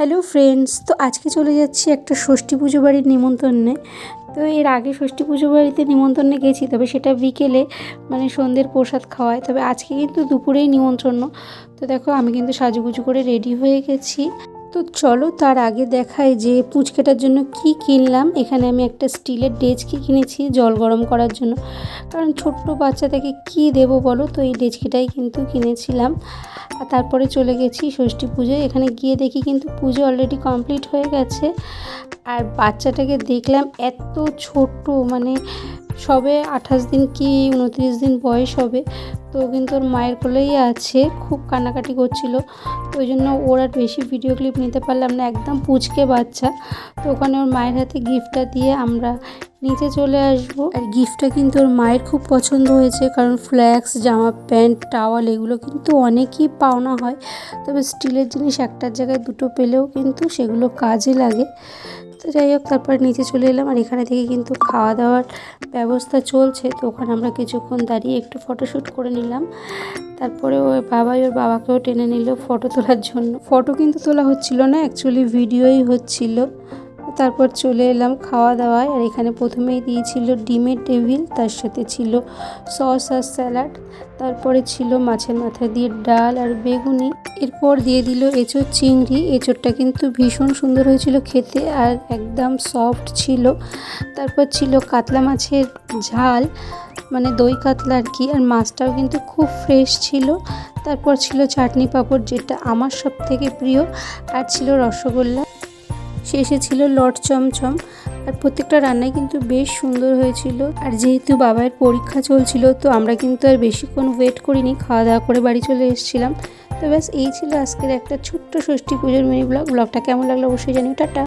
Hello friends, তো আজকে চলে যাচ্ছি একটা ষষ্ঠী পুজো বাড়ির নিমন্ত্রণে। তো এর আগে ষষ্ঠী পুজো বাড়িতে নিমন্ত্রণে গেছি, তবে সেটা বিকেলে মানে সন্ধ্যের প্রসাদ খাওয়ায়। তবে আজকে কিন্তু দুপুরেই নিমন্ত্রণ। তো দেখো আমি কিন্তু সাজুগুজু করে রেডি হয়ে গেছি। তো চলো তার আগে দেখাই যে পুচকেটার জন্য কি কিনলাম। এখানে আমি একটা স্টিলের ডেচকি কিনেছি জল গরম করার জন্য, কারণ ছোট্ট বাচ্চাটাকে কি দেবো বলো। তো এই ডেচকিটাই কিন্তু কিনেছিলাম। আর তারপরে চলে গেছি ষষ্ঠী পুজোয়। এখানে গিয়ে দেখি কিন্তু পুজো অলরেডি কমপ্লিট হয়ে গেছে। আর বাচ্চাটাকে দেখলাম এত ছোট্ট, মানে সবে 28 দিন কি 29 দিন বয়স হবে। তো কিন্তু ওর মায়ের কোলেই আছে, খুব কান্নাকাটি করছিল। তো ওই জন্য ওর আর বেশি ভিডিও ক্লিপ নিতে পারলাম না, একদম পুচকে বাচ্চা। তো ওখানে ওর মায়ের হাতে গিফটটা দিয়ে আমরা নিচে চলে আসবো। আর গিফটটা কিন্তু ওর মায়ের খুব পছন্দ হয়েছে, কারণ ফ্ল্যাক্স, জামা প্যান্ট, টাওয়াল এগুলো কিন্তু অনেকই পাওনা হয়। তবে স্টিলের জিনিস একটার জায়গায় দুটো পেলেও কিন্তু সেগুলো কাজে লাগে। তো যাই হোক, তারপর নিচে চলে এলাম। আর এখানে থেকে কিন্তু খাওয়া দাওয়ার ব্যবস্থা চলছে। তো ওখানে আমরা কিছুক্ষণ দাঁড়িয়ে একটু ফটোশ্যুট করে নিলাম। তারপরে ওর বাবাকেও টেনে নিল ফটো তোলার জন্য। ফটো কিন্তু তোলা হচ্ছিল না, অ্যাকচুয়ালি ভিডিওই হচ্ছিল। তারপর চলে এলাম খাওয়া দাওয়ায়। আর এখানে প্রথমেই দিয়েছিল ডিমের টেবিল, তার সাথে ছিল সস আর স্যালাড। তারপরে ছিল মাছের মাথা দিয়ে ডাল আর বেগুনি। এরপর দিয়ে দিল এঁচোড় চিংড়ি। এঁচোড়টা কিন্তু ভীষণ সুন্দর হয়েছিল খেতে আর একদম সফট ছিল। তারপর ছিল কাতলা মাছের ঝাল, মানে দই কাতলা আর কি। আর মাছটাও কিন্তু খুব ফ্রেশ ছিল। তারপর ছিল চাটনি পাঁপড়, যেটা আমার সব থেকে প্রিয়। আর ছিল রসগোল্লা। শেষে ছিল লট চমচম। আর প্রত্যেকটা রান্নাই কিন্তু বেশ সুন্দর হয়েছিল। আর যেহেতু বাবার পরীক্ষা চলছিল, তো আমরা কিন্তু আর বেশিক্ষণ ওয়েট করিনি, খাওয়া দাওয়া করে বাড়ি চলে এসেছিলাম। তো ব্যাস এই ছিল আজকের একটা ছোট্ট ষষ্ঠী পুজোর মিনি ব্লগটা কেমন লাগলো অবশ্যই জানিও। টাটা।